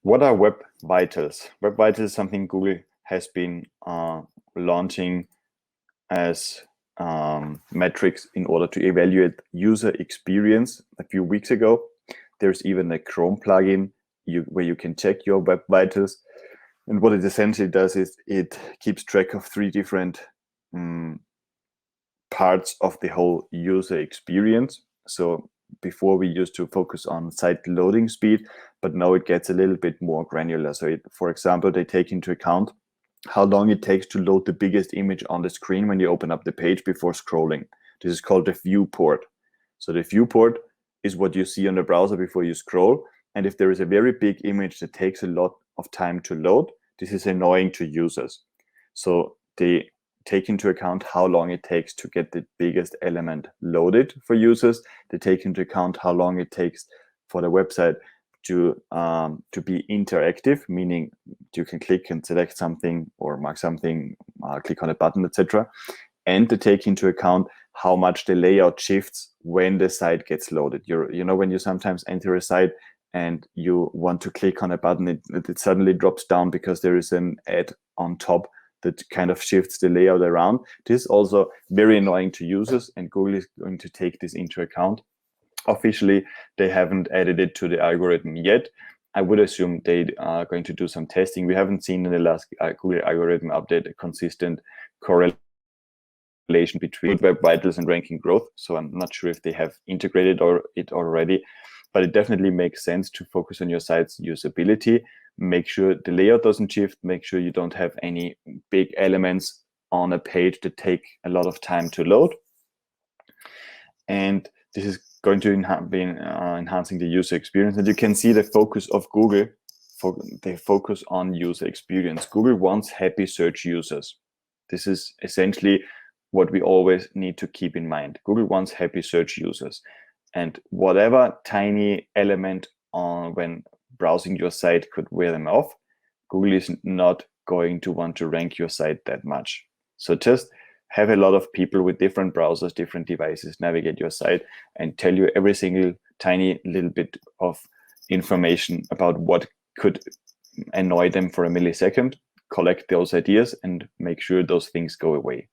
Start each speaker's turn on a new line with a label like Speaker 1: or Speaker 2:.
Speaker 1: What are Web Vitals? Web Vitals is something Google has been launching as metrics in order to evaluate user experience a few weeks ago. There's even a Chrome plugin where you can check your Web Vitals. And what it essentially does is it keeps track of 3 different parts of the whole user experience. So before we used to focus on site loading speed, but now it gets a little bit more granular. So for example, they take into account how long it takes to load the biggest image on the screen when you open up the page before scrolling. This is called the viewport. So the viewport is what you see on the browser before you scroll. And if there is a very big image that takes a lot of time to load, this is annoying to users. So they take into account how long it takes to get the biggest element loaded for users. They take into account how long it takes for the website to be interactive, meaning you can click and select something or mark something, click on a button, etc. And they take into account how much the layout shifts when the site gets loaded. You know, when you sometimes enter a site and you want to click on a button, it suddenly drops down because there is an ad on top that kind of shifts the layout around. This is also very annoying to users, and Google is going to take this into account. Officially, they haven't added it to the algorithm yet. I would assume they are going to do some testing. We haven't seen in the last Google algorithm update a consistent correlation between Web Vitals and ranking growth. So I'm not sure if they have integrated it already, but it definitely makes sense to focus on your site's usability. Make sure the layout doesn't shift. Make sure you don't have any big elements on a page that take a lot of time to load. And this is going to be enhancing the user experience. And you can see the focus of Google, they focus on user experience. Google wants happy search users. This is essentially what we always need to keep in mind. Google wants happy search users. And whatever tiny element when browsing your site could wear them off, Google is not going to want to rank your site that much. So just have a lot of people with different browsers, different devices navigate your site and tell you every single tiny little bit of information about what could annoy them for a millisecond. Collect those ideas and make sure those things go away.